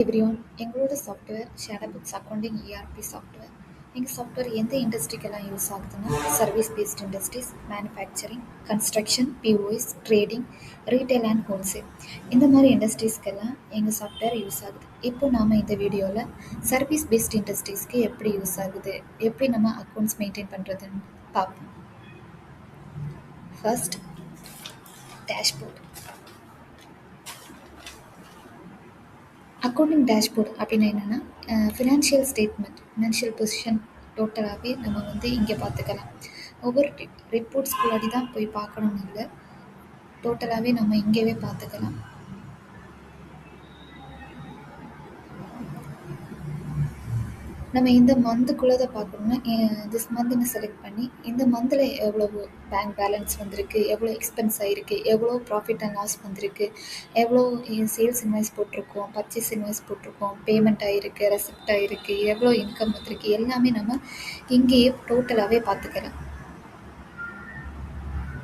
Everyone எங்களோட software ஷேடோபுக்ஸ் accounting ERP software. எங்கள் software எந்த இண்டஸ்ட்ரிக்கெல்லாம் யூஸ் ஆகுதுன்னா service paste industries, manufacturing, construction, POS, trading, retail and wholesale இந்த மாதிரி இண்டஸ்ட்ரீஸ்க்கெல்லாம் எங்கள் சாஃப்ட்வேர் யூஸ் ஆகுது. இப்போ நாம் இந்த வீடியோவில் சர்வீஸ் பேஸ்ட் இண்டஸ்ட்ரீஸ்க்கு எப்படி யூஸ் ஆகுது, எப்படி நம்ம அக்கௌண்ட்ஸ் மெயின்டைன் பண்ணுறதுன்னு பார்ப்போம். First dashboard. அக்கௌண்டிங் டேஷ்போர்ட் அப்படின்னா என்னென்னா ஃபினான்ஷியல் ஸ்டேட்மெண்ட், ஃபினான்ஷியல் பொசிஷன் டோட்டலாகவே நம்ம வந்து இங்கே பார்த்துக்கலாம். ஒவ்வொரு ரிப்போர்ட்ஸ்குள்ளாடி தான் போய் பார்க்கணும்னு இல்லை, டோட்டலாகவே நம்ம இங்கேவே பார்த்துக்கலாம். நம்ம இந்த மந்த்துக்குள்ளே தான் பார்க்கணுன்னா திஸ் மந்த்னு செலக்ட் பண்ணி இந்த மந்தில் எவ்வளவு பேங்க் பேலன்ஸ் வந்திருக்கு, எவ்வளோ எக்ஸ்பென்ஸ் ஆகிருக்கு, எவ்வளோ ப்ராஃபிட் அண்ட் லாஸ் வந்திருக்கு, எவ்வளோ சேல்ஸ் இன்வாய்ஸ் போட்டிருக்கோம், பர்ச்சேஸ் இன்வாய்ஸ் போட்டிருக்கோம், பேமெண்ட் ஆகிருக்கு, ரெசிப்ட் ஆகிருக்கு, எவ்வளோ இன்கம் வந்திருக்கு, எல்லாமே நம்ம இங்கேயே டோட்டலாகவே பார்த்துக்கலாம்.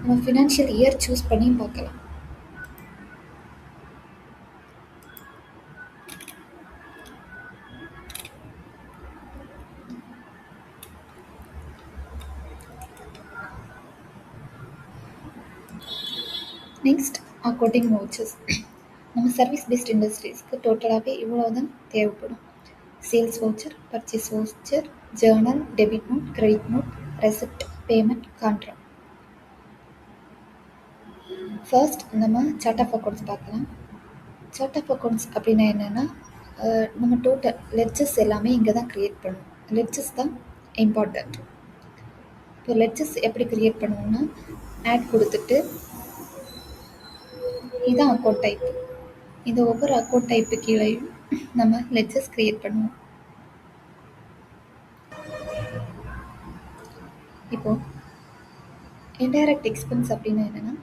நம்ம ஃபினான்ஷியல் இயர் சூஸ் பண்ணியும் பார்க்கலாம். Next accounting vouchers. நம்ம சர்வீஸ் பேஸ்ட் இண்டஸ்ட்ரீஸ்க்கு டோட்டலாகவே இவ்வளோ தான் தேவைப்படும். Sales voucher, purchase voucher, journal, debit note, credit note, receipt, payment, contract. First நம்ம சார்ட் ஆஃப் அக்கௌண்ட்ஸ் பார்க்கலாம். சார்ட் ஆஃப் அக்கௌண்ட்ஸ் அப்படின்னா என்னென்னா நம்ம டோட்டல் லெட்ஜஸ் எல்லாமே இங்கே தான் க்ரியேட் பண்ணுவோம். லெட்ஜஸ் தான் இம்பார்ட்டண்ட். இப்போ லெட்ஜஸ் எப்படி க்ரியேட் பண்ணுவோம்னா ஆட் கொடுத்துட்டு இதுதான் அக்கௌண்ட் டைப். இந்த ஒவ்வொரு அக்கௌண்ட் டைப்பு கீழேயும் நம்ம லெட்ஜஸ் க்ரியேட் பண்ணுவோம். இப்போது இன்டைரக்ட் எக்ஸ்பென்ஸ் அப்படின்னா என்னென்னா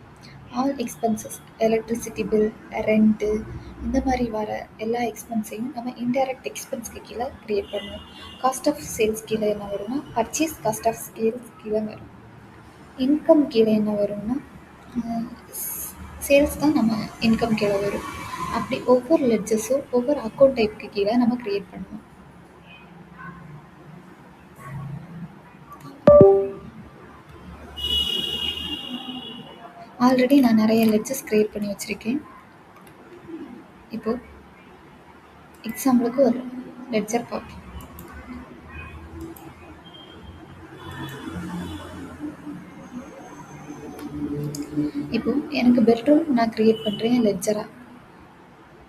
all expenses, electricity bill, rent, இந்த மாதிரி வர எல்லா எக்ஸ்பென்ஸையும் நம்ம இன்டைரக்ட் எக்ஸ்பென்ஸ்க்கு கீழே க்ரியேட் பண்ணுவோம். காஸ்ட் ஆஃப் சேல்ஸ் கீழே என்ன வரும்னா பர்ச்சேஸ் காஸ்ட் ஆஃப் சேல்ஸ் கீழே வரும். இன்கம் கீழே என்ன வரும்னா சேல்ஸ் தான் நம்ம இன்கம் கீழே வரும். அப்படி ஒவ்வொரு லெட்ஜஸும் ஒவ்வொரு அக்கௌண்ட் டைப்புக்கு கீழே நம்ம க்ரியேட் பண்ணுவோம். ஆல்ரெடி நான் நிறைய லெட்ஜஸ் க்ரியேட் பண்ணி வச்சுருக்கேன். இப்போது எக்ஸாம்பிளுக்கு ஒரு லெட்ஜர் பார்ப்போம். இப்போது எனக்கு பெட்ரோல் நான் க்ரியேட் பண்ணுறேன் லெட்ஜராக.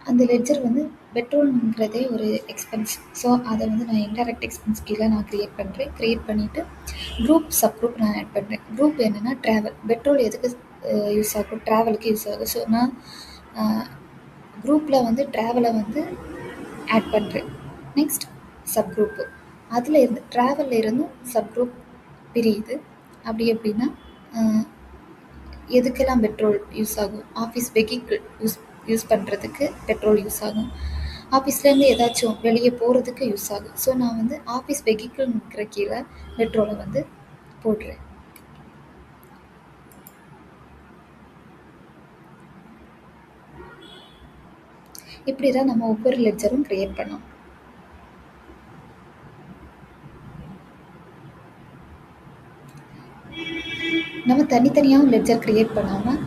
அந்த லெட்ஜர் வந்து பெட்ரோல்ங்கிறதே ஒரு எக்ஸ்பென்ஸ். ஸோ அதை வந்து நான் இன்டைரக்ட் எக்ஸ்பென்ஸ் கீழே நான் க்ரியேட் பண்ணுறேன். க்ரியேட் பண்ணிவிட்டு குரூப் சப் குரூப் நான் ஆட் பண்ணுறேன். குரூப் என்னென்னா ட்ராவல். பெட்ரோல் எதுக்கு யூஸ் ஆகும்? ட்ராவலுக்கு யூஸ் ஆகும். ஸோ நான் குரூப்பில் வந்து ட்ராவலை வந்து ஆட் பண்ணுறேன். Next sub group. அதில் இருந்து ட்ராவலில் இருந்து சப் குரூப் பிரியுது. அப்படி எப்படின்னா எதுக்கெல்லாம் பெட்ரோல் யூஸ் ஆகும்? ஆஃபீஸ் வெஹிக்கிள் யூஸ் பண்ணுறதுக்கு பெட்ரோல் யூஸ் ஆகும். ஆஃபீஸ்லேருந்து ஏதாச்சும் வெளியே போகிறதுக்கு யூஸ் ஆகும். ஸோ நான் வந்து ஆஃபீஸ் வெஹிக்கிள்ங்கிற கீழே பெட்ரோலை வந்து போடுறேன். இப்படி தான் நம்ம ஒவ்வொரு லெட்ஜரும் க்ரியேட் பண்ணோம். நம்ம தனித்தனியாக லெட்ஜர் க்ரியேட் பண்ணாமல்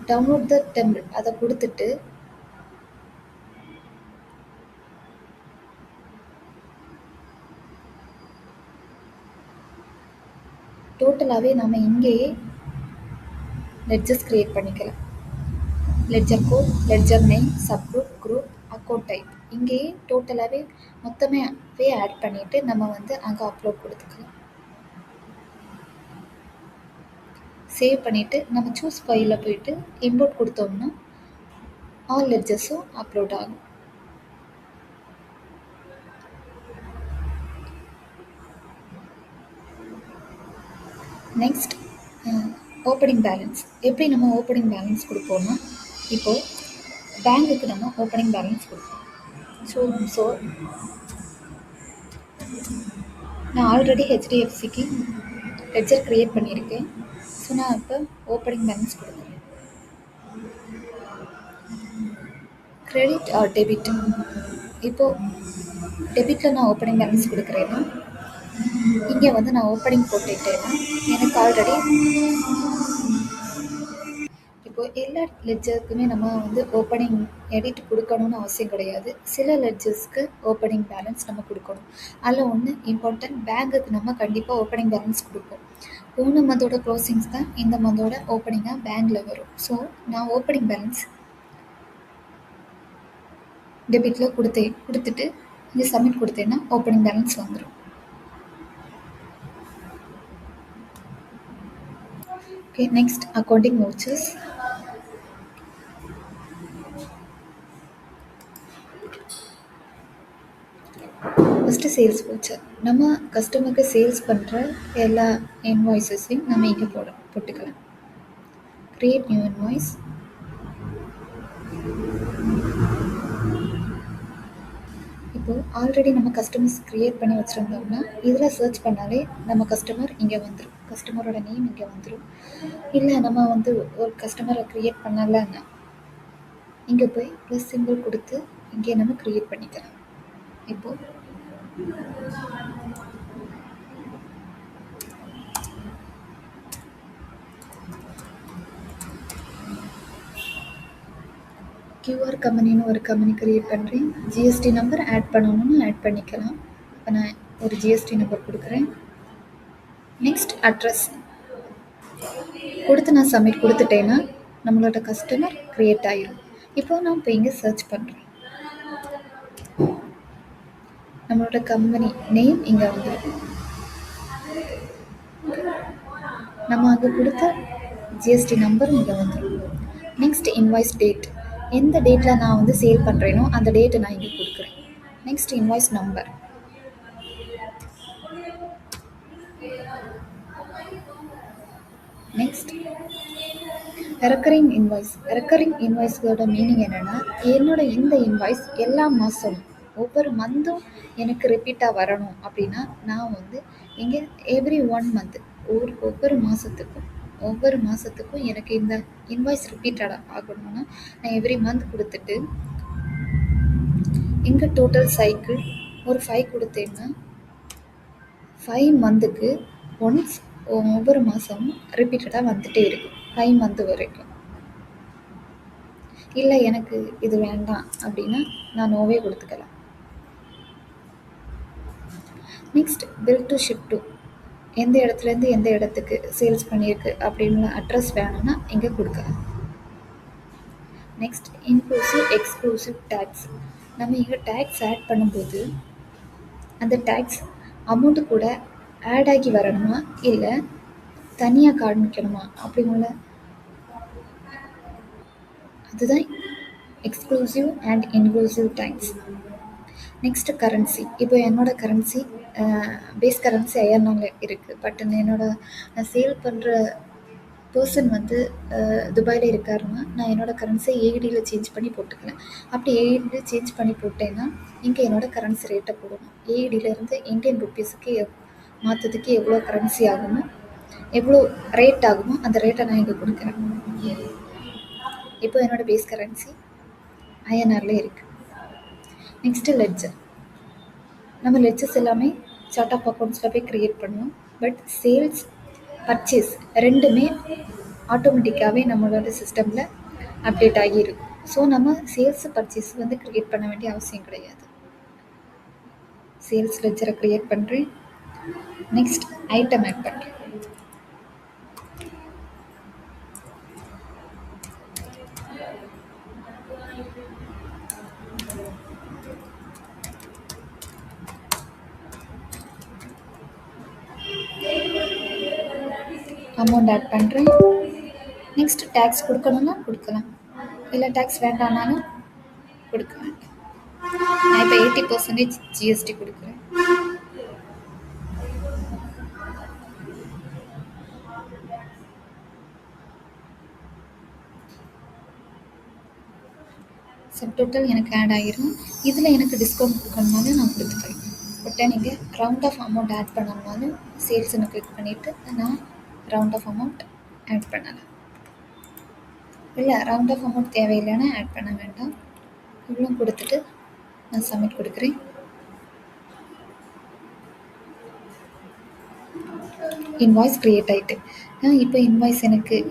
டவுன்லோட் த டெம்ப்ளேட் அதை கொடுத்துட்டு டோட்டலாகவே நம்ம இங்கேயே லெட்ஜஸ் க்ரியேட் பண்ணிக்கலாம். Ledger code, ledger name, sub group, group, account type இங்கேயே டோட்டலாகவே மொத்தமே ஆட் பண்ணிவிட்டு நம்ம வந்து அங்கே அப்லோட் கொடுத்துக்கலாம். சேவ் பண்ணிவிட்டு நம்ம சூஸ் ஃபைலில் போயிட்டு இம்போர்ட் கொடுத்தோம்னா ஆல் லெட்ஜஸும் அப்லோட் ஆகும். Next opening balance. எப்படி நம்ம ஓப்பனிங் பேலன்ஸ் கொடுப்போம்னா இப்போது பேங்குக்கு நம்ம ஓப்பனிங் பேலன்ஸ் கொடுப்போம். ஸோ நான் ஆல்ரெடி ஹெச்டிஎஃப்சிக்கு லெட்ஜர் க்ரியேட் பண்ணியிருக்கேன். ஸோ நான் இப்போ ஓப்பனிங் பேலன்ஸ் கொடுக்குறேன். Credit R debit. இப்போ டெபிட்டில் நான் ஓப்பனிங் பேலன்ஸ் கொடுக்குறேன்னா இங்கே வந்து நான் ஓப்பனிங் போட்டுட்டேன்னா எனக்கு ஆல்ரெடி இப்போ எல்லா லெட்ஜருக்குமே நம்ம வந்து ஓப்பனிங் எடிட் கொடுக்கணும்னு அவசியம் கிடையாது. சில லெட்ஜர்ஸ்க்கு ஓப்பனிங் பேலன்ஸ் நம்ம கொடுக்கணும். அதில் ஒன்று இம்பார்ட்டன்ட், பேங்குக்கு நம்ம கண்டிப்பாக ஓப்பனிங் பேலன்ஸ் கொடுப்போம். போன மந்தோட க்ளோசிங்ஸ் தான் இந்த மந்தோட ஓப்பனிங்காக பேங்கில் வரும். ஸோ நான் ஓப்பனிங் பேலன்ஸ் டெபிட்டில் கொடுத்துட்டு இங்கே சப்மிட் கொடுத்தேன்னா ஓப்பனிங் பேலன்ஸ் வந்துடும். Okay, next accounting vouchers. First sales voucher. நம்ம கஸ்டமருக்கு சேல்ஸ் பண்ணுற எல்லா இன்வாய்ஸஸையும் நம்ம இங்கே போட்டுக்கலாம். Create new invoice. இப்போது ஆல்ரெடி நம்ம கஸ்டமர்ஸ் க்ரியேட் பண்ணி வச்சுருந்தோம்னா இதில் சர்ச் பண்ணாலே நம்ம கஸ்டமர் இங்கே வந்துடும், கஸ்டமரோட நேம் இங்கே வந்துடும். இல்லை நம்ம வந்து ஒரு கஸ்டமரை க்ரியேட் பண்ணலைன்னா இங்கே போய் ப்ளஸ் சிம்பிள் கொடுத்து இங்கே நம்ம க்ரியேட் பண்ணிக்கலாம். இப்போது கியூஆர் கம்பெனின்னு ஒரு கம்பெனி க்ரியேட் பண்ணுறேன். ஜிஎஸ்டி நம்பர் ஆட் பண்ணணும்னு ஆட் பண்ணிக்கலாம். இப்போ நான் ஒரு ஜிஎஸ்டி நம்பர் கொடுக்குறேன். நெக்ஸ்ட் அட்ரஸ் கொடுத்து நான் சப்மிட் கொடுத்துட்டேன்னா நம்மளோட கஸ்டமர் க்ரியேட் ஆகிடும். இப்போ நான் இப்போ இங்கே சர்ச் பண்ணுறேன். நம்மளோட கம்பெனி நேம் இங்கே வந்துடும். நம்ம அங்கே கொடுத்த ஜிஎஸ்டி நம்பர் இங்கே வந்துடும். Next invoice date. எந்த டேட்டில் நான் வந்து சேல் பண்ணுறேனோ அந்த டேட்டை நான் இங்கே கொடுக்குறேன். Next invoice number. Next recurring invoice. Recurring இன்வாய்ஸோட மீனிங் என்னென்னா, என்னோட இந்த இன்வாய்ஸ் எல்லா மாதமும் ஒவ்வொரு மந்த்தும் எனக்கு ரிப்பீட்டாக வரணும் அப்படின்னா நான் வந்து இங்கே எவ்ரி 1 மந்த் ஒவ்வொரு மாதத்துக்கும் எனக்கு இந்த இன்வாய்ஸ் ரிப்பீட்டடாக ஆகணும்னா நான் எவ்ரி மந்த் கொடுத்துட்டு இங்கே டோட்டல் சைக்கிள் ஒரு 5 கொடுத்தேன்னா 5 மந்த்துக்கு ஒன்ஸ் ஒவ்வொரு மாதமும் ரிப்பீட்டடாக வந்துகிட்டே இருக்கும் 5 மந்த் வரைக்கும். இல்லை எனக்கு இது வேண்டாம் அப்படின்னா நான் நோவே கொடுத்துக்கலாம். Next bill to ship to. எந்த இடத்துலேருந்து எந்த இடத்துக்கு சேல்ஸ் பண்ணியிருக்கு அப்படின்னு அட்ரஸ் வேணும்னா இங்கே கொடுக்கலாம். Next inclusive exclusive tax. நம்ம இங்கே டேக்ஸ் ஆட் பண்ணும்போது அந்த டேக்ஸ் அமௌண்ட்டு கூட ஆட் ஆகி வரணுமா இல்லை தனியாக காண்பிக்கணுமா அப்படிங்கிற அதுதான் exclusive and inclusive tax. Next currency. இப்போ என்னோடய கரன்சி பேஸ் கரன்சி ஐஎன்ஆரில் இருக்குது. பட் நான் சேல் பண்ணுற பர்சன் வந்து துபாயில் இருக்காருன்னா நான் என்னோடய கரன்சியை ஏடியில் சேஞ்ச் பண்ணி போட்டுக்கிறேன். அப்படி ஏடியில் சேஞ்ச் பண்ணி போட்டேன்னா இங்கே என்னோடய கரன்சி ரேட்டை போடணும். ஏடியிலேருந்து இந்தியன் ருப்பீஸுக்கு மாற்றத்துக்கு எவ்வளோ கரன்சி ஆகுமோ எவ்வளோ ரேட் ஆகுமோ அந்த ரேட்டை நான் இங்கே கொடுக்குறேன். இப்போ என்னோடய பேஸ் கரன்சி ஐஎன்ஆரில் இருக்குது. Next ledger. நம்ம லெட்ஜர்ஸ் எல்லாமே சார்ட் ஆஃப் அக்கௌண்ட்ஸில் போய் க்ரியேட் பண்ணுவோம். பட் சேல்ஸ் பர்ச்சேஸ் ரெண்டுமே ஆட்டோமேட்டிக்காகவே நம்மளோட சிஸ்டமில் அப்டேட் ஆகியிருக்கும். ஸோ நம்ம சேல்ஸ் பர்ச்சேஸ் வந்து க்ரியேட் பண்ண வேண்டிய அவசியம் கிடையாது. சேல்ஸ் லெட்ஜரை க்ரியேட் பண்ணுறேன். நெக்ஸ்ட் ஐட்டம் ஆட் பண்ணுறேன். அமௌண்ட் ஆட் பண்ணுறேன். நெக்ஸ்ட் டேக்ஸ் கொடுக்கணும்னா கொடுக்கலாம், இல்லை டேக்ஸ் வேண்டாம்னாலும் கொடுக்க வேண்டாம். நான் இப்போ 80% ஜிஎஸ்டி கொடுக்குறேன். சப்டோட்டல் எனக்கு ஆட் ஆகிரும். இதில் எனக்கு டிஸ்கவுண்ட் கொடுக்கணுனாலும் நான் கொடுத்துக்கிறேன். பட் நீங்கள் ரவுண்ட் ஆஃப் அமௌண்ட் ஆட் பண்ணணுனாலும் சேல்ஸ்ன்னு கிளிக் பண்ணிவிட்டு நான் ரவுண்ட் ஆஃப் அமௌண்ட் ஆட் பண்ணலாம். இல்லை ரவுண்ட் ஆஃப் அமௌண்ட் தேவையில்லைன்னா ஆட் பண்ண வேண்டாம். இவ்வளோ கொடுத்துட்டு நான் சப்மிட் கொடுக்குறேன். இன்வாய்ஸ் க்ரியேட் ஆகிட்டு. இப்போ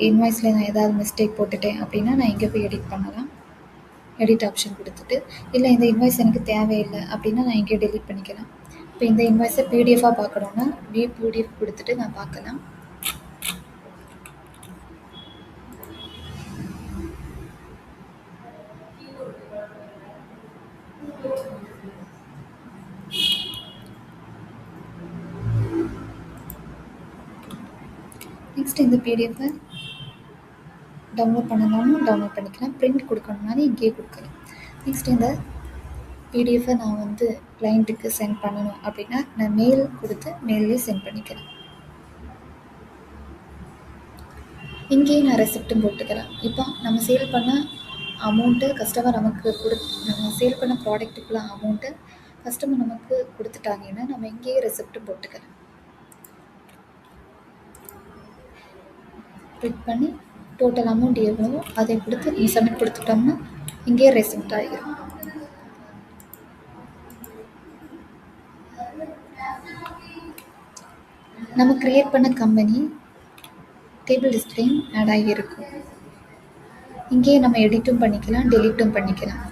இன்வாய்ஸில் நான் ஏதாவது மிஸ்டேக் போட்டுட்டேன் அப்படின்னா நான் இங்கே போய் எடிட் பண்ணலாம். எடிட் ஆப்ஷன் கொடுத்துட்டு, இல்லை இந்த இன்வாய்ஸ் எனக்கு தேவையில்லை அப்படின்னா நான் இங்கே டெலிட் பண்ணிக்கலாம். இப்போ இந்த இன்வாய்ஸை பிடிஎஃபாக பார்க்கணுன்னா வியூ பிடிஎஃப் கொடுத்துட்டு நான் பார்க்கலாம். நெக்ஸ்ட் இந்த பிடிஎஃப்பை டவுன்லோட் பண்ணணும்னாலும் டவுன்லோட் பண்ணிக்கலாம். பிரிண்ட் கொடுக்கணும்னாலும் இங்கேயே கொடுக்கலாம். நெக்ஸ்ட் இந்த பிடிஎஃப்பை நான் வந்து கிளைண்ட்டுக்கு சென்ட் பண்ணணும் அப்படின்னா நான் மெயில் கொடுத்து மெயிலே சென்ட் பண்ணிக்கிறேன். இங்கேயே நான் ரெசிப்ட்டும் போட்டுக்கிறேன். இப்போ நம்ம சேல் பண்ண அமௌண்ட்டு கஸ்டமர் நமக்கு நம்ம சேல் பண்ண ப்ராடக்ட்டுக்குள்ள அமௌண்ட்டு கஸ்டமர் நமக்கு கொடுத்துட்டாங்கன்னா நம்ம இங்கேயே ரெசிப்ட்டும் போட்டுக்கிறேன். கிளிக் பண்ணி டோட்டல் அமௌண்ட் எவ்வளவோ அதை கொடுத்து நம்ம சப்மிட் கொடுத்துட்டோம்னா இங்கேயே ரெசிப்ட் ஆகிடும். நம்ம க்ரியேட் பண்ண கம்பெனி டேபிள் டிஸ்பிளேயும் ஆட் ஆகியிருக்கும். இங்கேயே நம்ம எடிட்டும் பண்ணிக்கலாம், டெலிட்டும் பண்ணிக்கலாம்.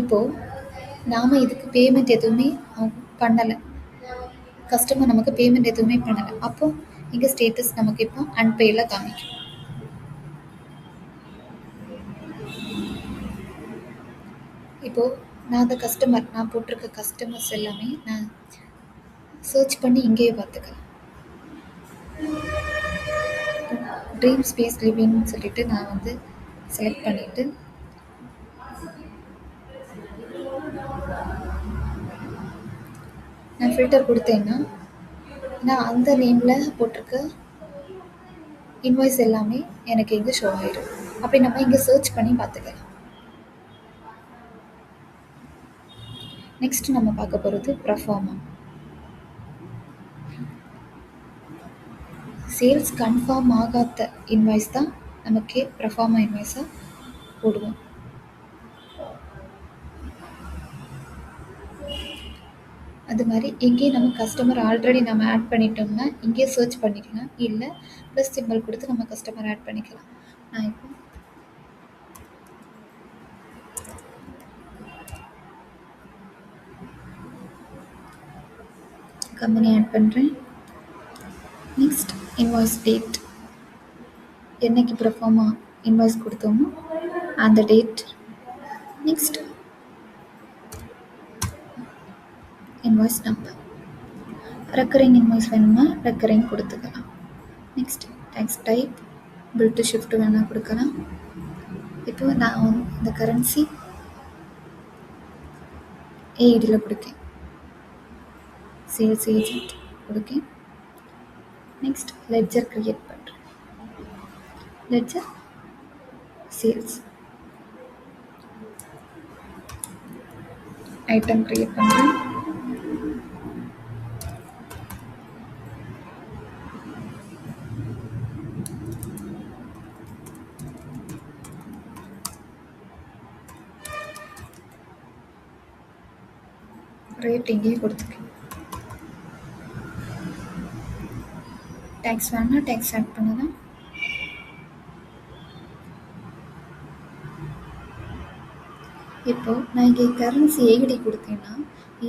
இப்போது நாம் இதுக்கு பேமெண்ட் எதுவுமே பண்ணலை, கஸ்டமர் நமக்கு பேமெண்ட் எதுவுமே பண்ணலை. அப்போது இங்கே ஸ்டேட்டஸ் நமக்கு இப்போ அன்பெய்டில் காமிக்கும். இப்போது நான் போட்டிருக்க கஸ்டமர்ஸ் எல்லாமே நான் சர்ச் பண்ணி இங்கேயே பார்த்துக்கலாம். ட்ரீம் ஸ்பேஸ் லிவிங்னு சொல்லிட்டு நான் வந்து செலக்ட் பண்ணிவிட்டு நான் ஃபில்டர் கொடுத்தேன்னா நான் அந்த நேமில் போட்டிருக்க இன்வாய்ஸ் எல்லாமே எனக்கு இங்கே ஷோ ஆகிடும். அப்படி நம்ம இங்கே சர்ச் பண்ணி பார்த்துக்கலாம். நெக்ஸ்ட் நம்ம பார்க்க போகிறது ப்ரஃபார்மா. சேல்ஸ் கன்ஃபார்ம் ஆகாத இன்வாய்ஸ் தான் நமக்கு ப்ரஃபார்மா இன்வாய்ஸாக போடுவோம். அது மாதிரி இங்கேயே நம்ம கஸ்டமர் ஆல்ரெடி நம்ம ஆட் பண்ணிட்டோம்னா இங்கேயே சர்ச் பண்ணிக்கலாம், இல்லை ப்ளஸ் சிம்பிள் கொடுத்து நம்ம கஸ்டமர் ஆட் பண்ணிக்கலாம். நான் இப்போ கம்பெனி ஆட் பண்ணுறேன். நெக்ஸ்ட் இன்வாய்ஸ் டேட், என்னைக்கு ப்ரஃபார்மா இன்வாய்ஸ் கொடுத்தோமோ அந்த date. Next invoice number, recurring invoice வேணும்னா ரெக்கரிங் கொடுத்துக்கலாம். Next tax type bill to shift வேணால் கொடுக்கலாம். இப்போ நான் இந்த கரன்சி ஏஐடியில் கொடுக்கேன், சேல்ஸ் ஏஜென்ட் கொடுக்கேன். நெக்ஸ்ட் லெட்ஜர் க்ரியேட் பண்ணுறேன், லெட்ஜர் சேல்ஸ். ஐட்டம் க்ரியேட் பண்ணுறேன். ரேட் இங்கேயே கொடுத்துருக்கேன். டேக்ஸ் வேணால் டேக்ஸ் ஆட் பண்ணலாம். இப்போது நான் இங்கே கரன்சி ஏஐடி கொடுத்தேன்னா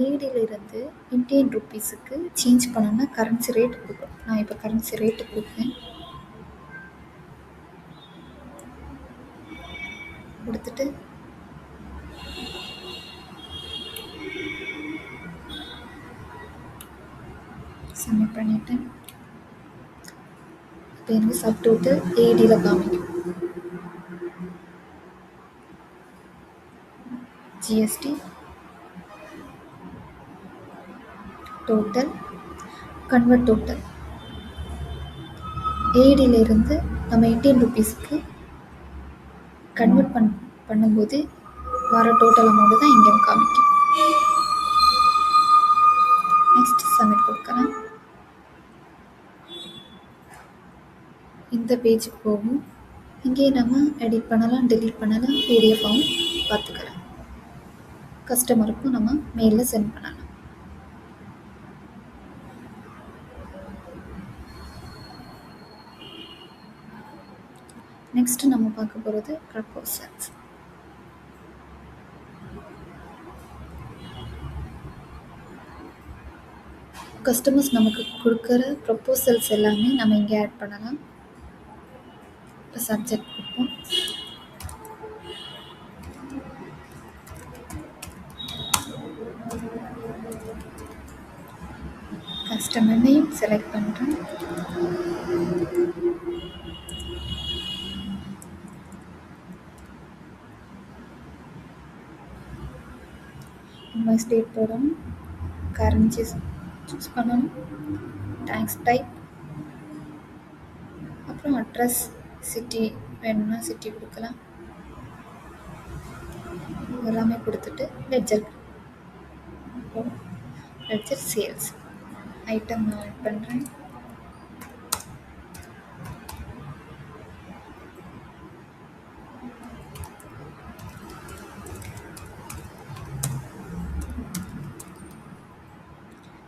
ஏஐடியிலிருந்து இந்தியன் ருப்பீஸுக்கு சேஞ்ச் பண்ணோன்னா கரன்சி ரேட் கொடுக்கும். நான் இப்போ கரன்சி ரேட்டு கொடுப்பேன். கொடுத்துட்டு சப்மிட் பண்ணிவிட்டேன். இப்போ எனக்கு சப்டோட்டல் ஏஐடியில் காமிக்கும். ஜிஎஸ்டி டோட்டல் கன்வெர்ட் டோட்டல் ஏஐடியிலிருந்து நம்ம இந்தியன் ருப்பீஸுக்கு கன்வெர்ட் பண்ணும்போது வர டோட்டல் அமௌண்ட்டு தான் இங்கே காமிக்கும். நெக்ஸ்ட் சப்மிட் கொடுக்கலாம். இந்த பேஜுக்கு போகும். இங்கேயே நம்ம எடிட் பண்ணலாம், டெலீட் பண்ணலாம், பிடிஎஃபாகவும் பார்த்துக்கலாம். கஸ்டமருக்கும் நம்ம மெயிலில் சென்ட் பண்ணலாம். நெக்ஸ்ட் நம்ம பார்க்க போகிறது ப்ரப்போசல்ஸ். கஸ்டமர்ஸ் நமக்கு கொடுக்குற ப்ரப்போசல்ஸ் எல்லாமே நம்ம இங்கே ஆட் பண்ணலாம். இப்போ சப்ஜெக்ட் கொடுப்போம். கஸ்டமர் நேம் செலக்ட் பண்ணுறேன். இன்வாய்ஸ் டேட் போடணும். கரன்சி சூஸ் பண்ணணும். டேக்ஸ் டைப், அப்புறம் அட்ரஸ், சிட்டி வேணும்னா சிட்டி கொடுக்கலாம். எல்லாமே கொடுத்துட்டு லெட்ஜர் சேல்ஸ் ஐட்டம் நான் ஆட் பண்ணுறேன்.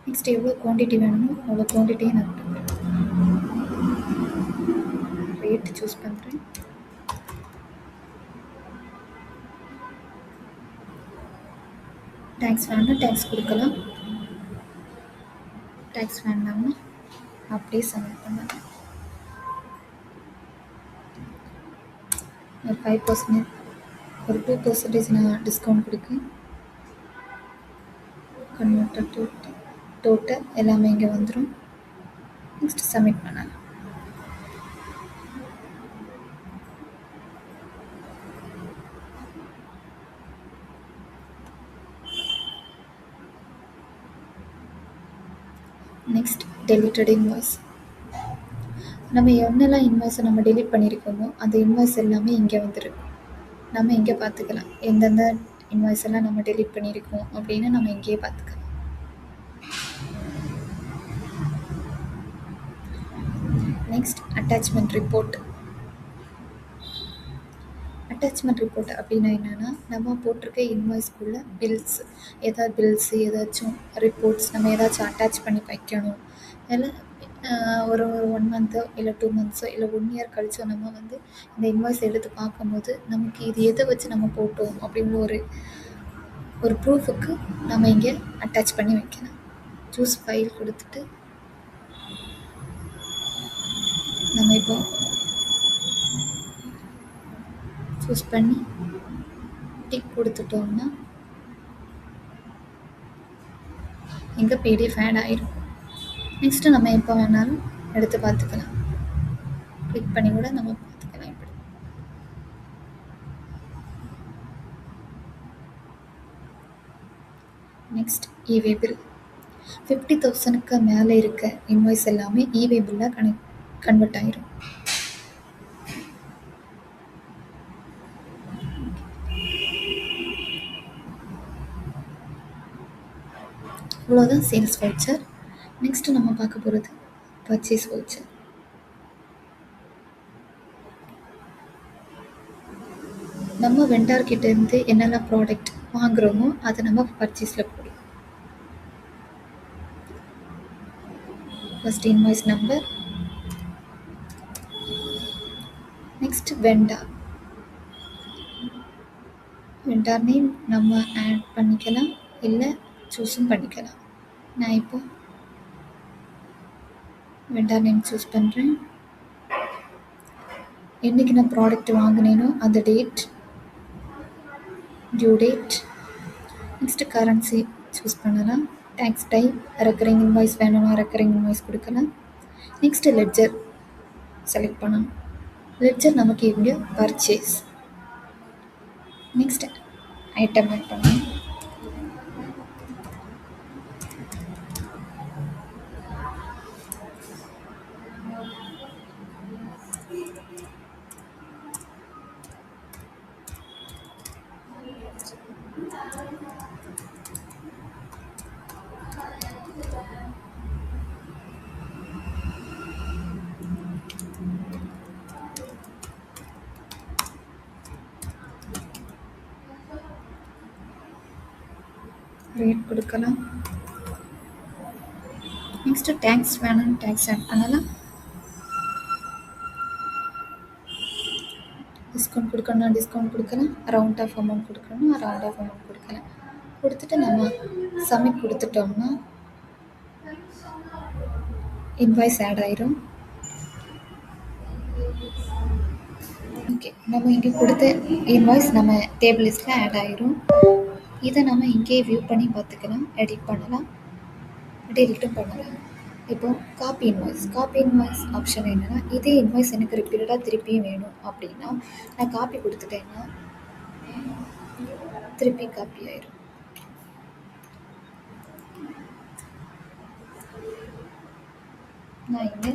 நெக்ஸ்ட் எவ்வளோ குவான்டிட்டி வேணுமோ அவ்வளோ குவான்டிட்டியை நான் கொடுக்குறேன். ரேட் சூஸ் பண்ணுறேன். டேக்ஸ் வேணும்னா டேக்ஸ் கொடுக்கலாம். டேக்ஸ் வேண்டாம்னா அப்படியே சப்மிட் பண்ணுறேன். ஒரு 5%, ஒரு 2% நான் டிஸ்கவுண்ட் கொடுக்கேன். கன்வெர்ட்டர் டோட்டல் எல்லாமே இங்கே வந்துடும். நெக்ஸ்ட் சப்மிட் பண்ணலாம். Next deleted invoice. நம்ம என்னெல்லாம் இன்வாய்ஸை நம்ம டெலிட் பண்ணியிருக்கோமோ அந்த இன்வாய்ஸ் எல்லாமே இங்கே வந்துடும். நம்ம இங்கே பார்த்துக்கலாம் எந்தெந்த இன்வாய்ஸ் எல்லாம் நம்ம டெலிட் பண்ணியிருக்கோம் அப்படின்னு நம்ம இங்கேயே பார்த்துக்கலாம். Next attachment report. Attachment report அப்படின்னா என்னென்னா, நம்ம போட்டிருக்க இன்வாய்ஸ்க்குள்ளே ஏதாச்சும் ரிப்போர்ட்ஸ் நம்ம ஏதாச்சும் அட்டாச் பண்ணி வைக்கணும். இல்லை ஒரு 1 மந்த்தோ இல்லை 2 மந்த்ஸோ இல்லை 1 இயர் கழிச்சோ நம்ம வந்து இந்த இன்வாய்ஸ் எடுத்து பார்க்கும்போது நமக்கு இது எதை வச்சு நம்ம போட்டோம் அப்படின்னு ஒரு ப்ரூஃபுக்கு நம்ம இங்கே அட்டாச் பண்ணி வைக்கணும். சூஸ் ஃபைல் கொடுத்துட்டு நம்ம இப்போ சூஸ் பண்ணி டிக் கொடுத்துட்டோம்னா எங்கே பிடிஎஃப் ஆட் ஆகிடும். நெக்ஸ்ட்டு நம்ம எப்போ வேணாலும் எடுத்து பார்த்துக்கலாம். கிளிக் பண்ணி கூட நம்ம பார்த்துக்கலாம். இப்படி நெக்ஸ்ட் இவே பில். 50,000க்கு மேலே இருக்க இன்வாய்ஸ் எல்லாமே இவே பில்லாக கன்வெர்ட் ஆகிடும். இவ்வளோதான் சேல்ஸ் வவுச்சர். நெக்ஸ்ட்டு நம்ம பார்க்க போகிறது பர்ச்சேஸ் வவுச்சர். நம்ம வெண்டார்கிட்டேருந்து என்னெல்லாம் ப்ராடக்ட் வாங்குகிறோமோ அதை நம்ம பர்ச்சேஸில் போடுவோம். First invoice number, next vendor name நம்ம ஆட் பண்ணிக்கலாம், இல்லை சூஸும் பண்ணிக்கலாம். நான் இப்போ வெண்டார் நேம் சூஸ் பண்ணுறேன். என்றைக்கு நான் ப்ராடக்ட் வாங்கினேனோ அந்த date, due date. Next currency choose பண்ணலாம். டேக்ஸ் டைப், ரெக்கரிங் இன்வாய்ஸ் வேணும்னா ரெக்கரிங் இன்வாய்ஸ் கொடுக்கலாம். நெக்ஸ்ட்டு லெட்ஜர் செலக்ட் பண்ணணும். லெட்ஜர் நமக்கு இங்கே பர்ச்சேஸ். நெக்ஸ்ட் ஐட்டம் ஆட் பண்ணணும். ரேட் கொடுக்கலாம். நெக்ஸ்ட்டு டேக்ஸ் வேணும், டேக்ஸ் ஆட் பண்ணலாம். டிஸ்கவுண்ட் கொடுக்கணும்னா டிஸ்கவுண்ட் கொடுக்கலாம். ரவுண்ட் ஆஃப் அமௌண்ட் கொடுக்கணும்னா ரவுண்ட் ஆஃப் அமௌண்ட் கொடுக்கலாம். கொடுத்துட்டு நம்ம சப்மிட் கொடுத்துட்டோம்னா இன்வாய்ஸ் ஆட் ஆயிரும். ஓகே, நம்ம இங்கே கொடுத்த இன்வாய்ஸ் நம்ம டேபிள் லிஸ்ட்டில் ஆட் ஆயிரும். இதை நம்ம இங்கேயே வியூ பண்ணி பார்த்துக்கலாம், எடிட் பண்ணலாம், டெலிட்டும் பண்ணலாம். இப்போ காப்பி இன்வாய்ஸ் ஆப்ஷன் என்னென்னா, இதே இன்வாய்ஸ் எனக்கு ரிப்பீட்டடாக திருப்பியும் வேணும் அப்படின்னா நான் காப்பி கொடுத்துட்டேன்னா திருப்பி காப்பி ஆயிரும். நான் இங்கே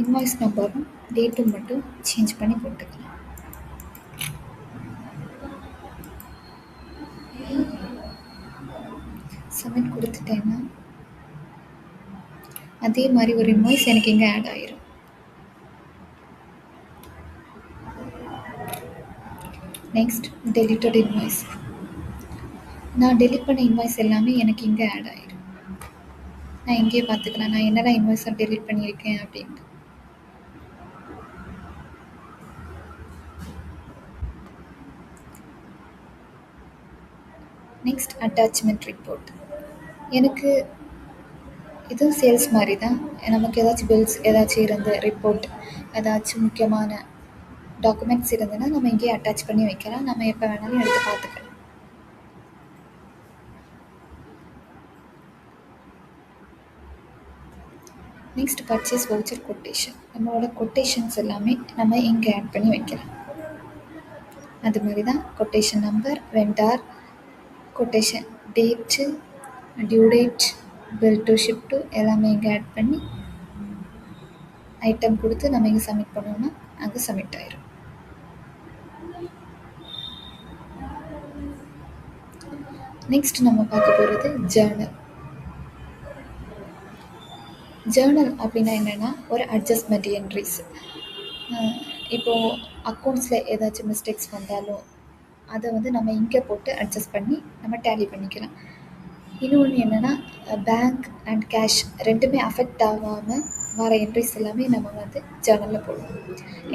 இன்வாய்ஸ் நம்பரும் டேட்டும் மட்டும் சேஞ்ச் பண்ணி போட்டுக்கலாம். சப்மிட் கொடுத்துட்டேன்னா அதே மாதிரி ஒரு இன்வாய்ஸ் எனக்கு இங்கே ஆட் ஆயிரும். Next deleted invoice. நான் டெலிட் பண்ண இன்வாய்ஸ் எல்லாமே எனக்கு இங்கே ஆட் ஆயிரும். நான் இங்கேயே பார்த்துக்கலாம் நான் என்னெல்லாம் இன்வாய்ஸை டெலிட் பண்ணியிருக்கேன் அப்படின்ட்டு. Next attachment report. எனக்கு இது சேல்ஸ் மாதிரி தான். நமக்கு ஏதாச்சும் பில்ஸ் ஏதாச்சும் இருந்து ரிப்போர்ட் ஏதாச்சும் முக்கியமான டாக்குமெண்ட்ஸ் இருந்ததுன்னா நம்ம இங்கேயே அட்டாச் பண்ணி வைக்கலாம். நம்ம எப்போ வேணாலும் எடுத்து பார்த்துக்கலாம். Next purchase voucher quotation. நம்மளோட கொட்டேஷன்ஸ் எல்லாமே நம்ம இங்கே ஆட் பண்ணி வைக்கலாம். அது மாதிரி தான் quotation number, vendor, quotation date, due date, bill to ship to எல்லாமே இங்கே ஆட் பண்ணி ஐட்டம் கொடுத்து நம்ம இங்கே சப்மிட் பண்ணோம்னா அங்கே சப்மிட் ஆயிரும். நெக்ஸ்ட் நம்ம பார்க்க போகிறது ஜேர்னல் அப்படின்னா என்னென்னா ஒரு அட்ஜஸ்ட்மெண்ட் என்ட்ரிஸ். இப்போது அக்கௌண்ட்ஸில் ஏதாச்சும் மிஸ்டேக்ஸ் வந்தாலும் அதை வந்து நம்ம இங்கே போட்டு அட்ஜஸ்ட் பண்ணி நம்ம டேலி பண்ணிக்கலாம். இன்னொன்று என்னென்னா பேங்க் அண்ட் கேஷ் ரெண்டுமே அஃபெக்ட் ஆகாமல் வர என்ட்ரிஸ் எல்லாமே நம்ம வந்து ஜேர்னலில் போடுவோம்.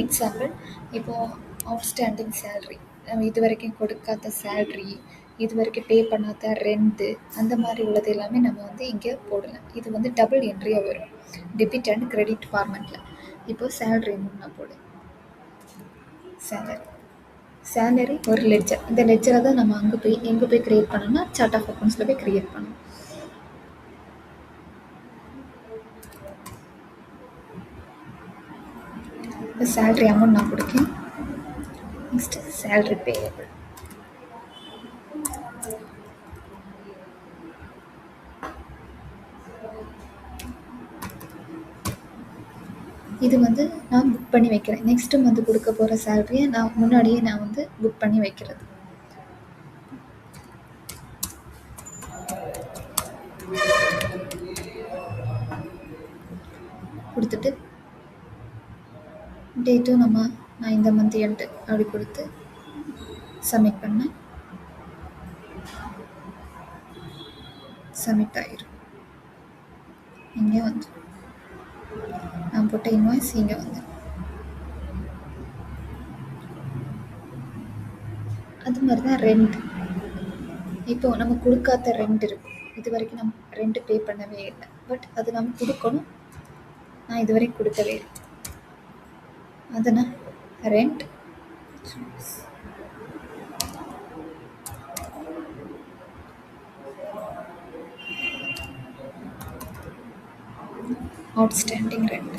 எக்ஸாம்பிள், இப்போது அவுட்ஸ்டாண்டிங் சேல்ரி, நம்ம இது வரைக்கும் கொடுக்காத சேல்ரி, இது வரைக்கும் பே பண்ணாத ரெண்ட்டு, அந்த மாதிரி உள்ளது எல்லாமே நம்ம வந்து இங்கே போடலாம். இது வந்து டபுள் என்ட்ரியாக வரும் டெபிட் அண்ட் கிரெடிட் ஃபார்மேட்டில். இப்போது சேல்ரி நான் போடு, சேலரி ஒரு லெட்ஜர். இந்த லெட்ஜரை தான் நம்ம எங்கே போய் க்ரியேட் பண்ணோம்னா சார்ட் ஆஃப் அக்கௌண்ட்ஸில் போய் க்ரியேட் பண்ணணும். இப்போ சேல்ரி அமௌண்ட் நான் கொடுக்கேன். Next salary payable. இது வந்து நான் புக் பண்ணி வைக்கிறேன். நெக்ஸ்ட்டு மந்த் கொடுக்க போகிற சேலரியை நான் முன்னாடியே நான் வந்து புக் பண்ணி வைக்கிறது. கொடுத்துட்டு டேட்டும் நான் இந்த மந்த் எண்ட் அப்படி கொடுத்து சப்மிட் பண்ணேன். சப்மிட் ஆயிரும். இங்கே வந்து நான் போட்ட இன்வாய்ஸ் இங்கே வந்து அது மாதிரி தான் ரெண்ட். இப்போது நம்ம கொடுக்காத ரெண்ட் இருக்கும். இது வரைக்கும் நம்ம ரெண்ட் பே பண்ணவே இல்லை, பட் அது நம்ம கொடுக்கணும். நான் இது வரைக்கும் கொடுக்கவே இல்லை. அதனால் ரெண்ட் outstanding rent.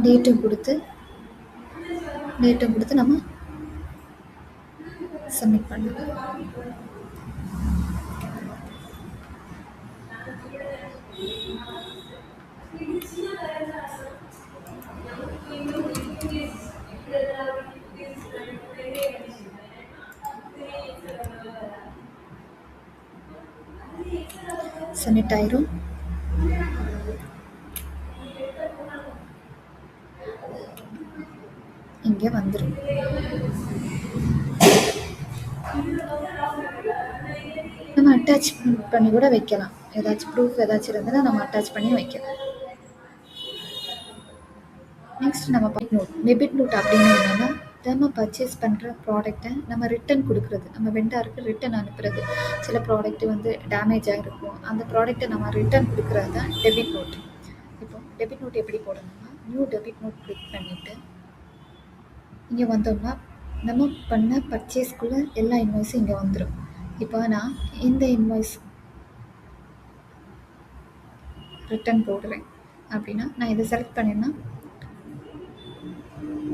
டேட்டும் கொடுத்து நம்ம சப்மிட் பண்ணலாம். சப்மிட் ஆயிரும். இங்கே வந்துடும். நம்ம அட்டாச் பண்ணி கூட வைக்கலாம். ஏதாச்சும் ப்ரூஃப் ஏதாச்சும் இருந்ததுன்னா நம்ம அட்டாச் பண்ணி வைக்கலாம். நெக்ஸ்ட் நம்ம நோட். டெபிட் நோட் அப்படின்னு என்னன்னா நம்ம பர்ச்சேஸ் பண்ணுற ப்ராடக்ட்டை நம்ம ரிட்டன் கொடுக்குறது, நம்ம வெண்டாருக்கு ரிட்டன் அனுப்புறது. சில ப்ராடக்ட் வந்து டேமேஜ் ஆகிருக்கும், அந்த ப்ராடக்ட்டை நம்ம ரிட்டன் கொடுக்குறது தான் டெபிட் நோட். இப்போ டெபிட் நோட் எப்படி போடணும்னா நியூ டெபிட் நோட் கிளிக் பண்ணிவிட்டு இங்கே வந்தோம்னா நம்ம பண்ண பர்ச்சேஸ்க்குள்ளே எல்லா இன்வாய்ஸும் இங்கே வந்துடும். இப்போ நான் இந்த இன்வாய்ஸ் ரிட்டன் போடுறேன் அப்படின்னா நான் இதை செலக்ட் பண்ணேன்னா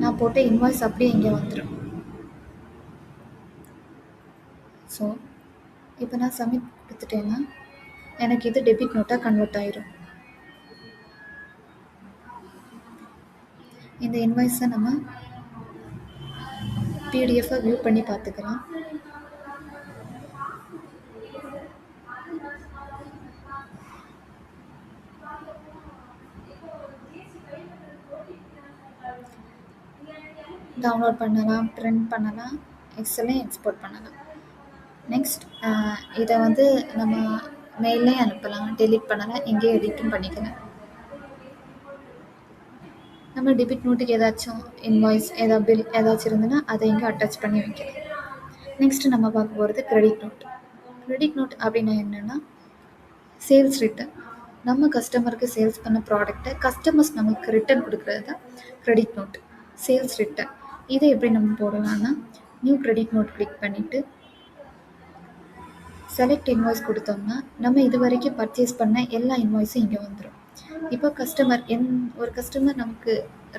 நான் போட்ட இன்வாய்ஸ் அப்படியே இங்கே வந்துடும். ஸோ இப்போ நான் சப்மிட் கொடுத்துட்டேன்னா எனக்கு இது டெபிட் நோட்டாக கன்வெர்ட் ஆயிரும். இந்த இன்வாய்ஸை நம்ம பிடிஎஃபாக வியூ பண்ணி பார்த்துக்கலாம். டவுன்லோட் பண்ணலாம், பிரிண்ட் பண்ணலாம், எக்ஸலையும் எக்ஸ்போர்ட் பண்ணலாம். நெக்ஸ்ட் இதை வந்து நம்ம மெயிலையும் அனுப்பலாம், டெலிட் பண்ணலாம், எங்கேயும் எடிட்டும் பண்ணிக்கலாம். நம்ம டெபிட் நோட்டுக்கு ஏதாச்சும் இன்வாய்ஸ் ஏதாவது பில் ஏதாச்சும் இருந்ததுன்னா அதை இங்கே அட்டாச் பண்ணி வைக்கலாம். நெக்ஸ்ட்டு நம்ம பார்க்க போகிறது கிரெடிட் நோட். கிரெடிட் நோட் அப்படின்னா என்னென்னா சேல்ஸ் ரிட்டன். நம்ம கஸ்டமருக்கு சேல்ஸ் பண்ண ப்ராடக்ட்டை கஸ்டமர்ஸ் நமக்கு ரிட்டன் கொடுக்குறது தான் கிரெடிட் நோட், சேல்ஸ் ரிட்டன். இதை எப்படி நம்ம போடலாம்னா நியூ கிரெடிட் நோட் கிளிக் பண்ணிவிட்டு செலக்ட் இன்வாய்ஸ் கொடுத்தோம்னா நம்ம இது வரைக்கும் பர்ச்சேஸ் பண்ண எல்லா இன்வாய்ஸும் இங்கே வந்துடும். இப்போ கஸ்டமர் ஒரு கஸ்டமர் நமக்கு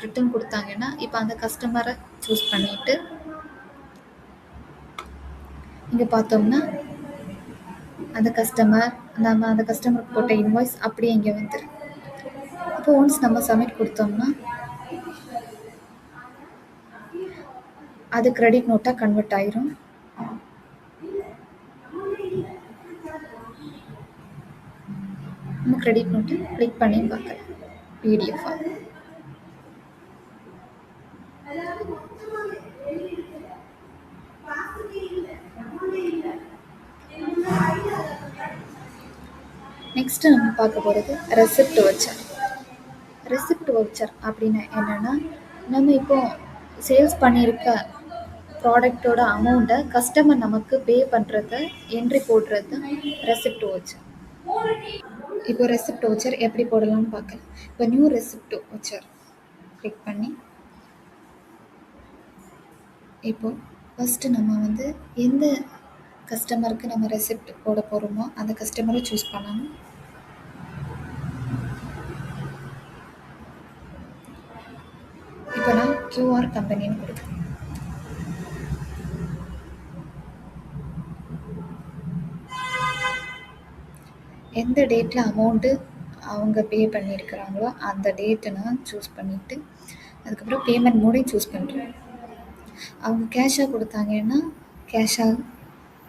ரிட்டன் கொடுத்தாங்கன்னா இப்போ அந்த கஸ்டமரை சூஸ் பண்ணிவிட்டு இங்கே பார்த்தோம்னா அந்த கஸ்டமருக்கு போட்ட இன்வாய்ஸ் அப்படியே இங்கே வந்துடும். இப்போ ஒன்ஸ் நம்ம சப்மிட் கொடுத்தோம்னா அது கிரெடிட் நோட்டாக கன்வெர்ட் ஆயிரும். நம்ம கிரெடிட் நோட்டு கிளிக் பண்ணி பார்க்கலாம் பிடிஎஃபாக. நெக்ஸ்ட்டு நம்ம பார்க்க போகிறது ரெசிப்ட் வவுச்சர். ரெசிப்ட் வவுச்சர் அப்படின்னா என்னென்னா நம்ம இப்போ சேல்ஸ் பண்ணியிருக்க ப்ராடக்டோட அமௌண்ட்டை கஸ்டமர் நமக்கு பே பண்ணுறத என்ட்ரி போடுறது தான் ரெசிப்ட் வவுச்சர். இப்போ ரெசிப்ட் வவுச்சர் எப்படி போடலாம்னு பார்க்கலாம். இப்போ நியூ ரெசிப்ட் வவுச்சர் கிளிக் பண்ணி இப்போது ஃபஸ்ட்டு நம்ம வந்து எந்த கஸ்டமருக்கு நம்ம ரெசிப்ட் போட போகிறோமோ அந்த கஸ்டமரை சூஸ் பண்ணணும். இப்போ நான் QR கம்பெனின்னு கொடுக்குறேன். எந்த டேட்டில் அமௌண்ட்டு அவங்க பே பண்ணியிருக்கிறாங்களோ அந்த டேட்டை நான் சூஸ் பண்ணிவிட்டு அதுக்கப்புறம் பேமெண்ட் மோடையும் சூஸ் பண்ணுறேன். அவங்க கேஷாக கொடுத்தாங்கன்னா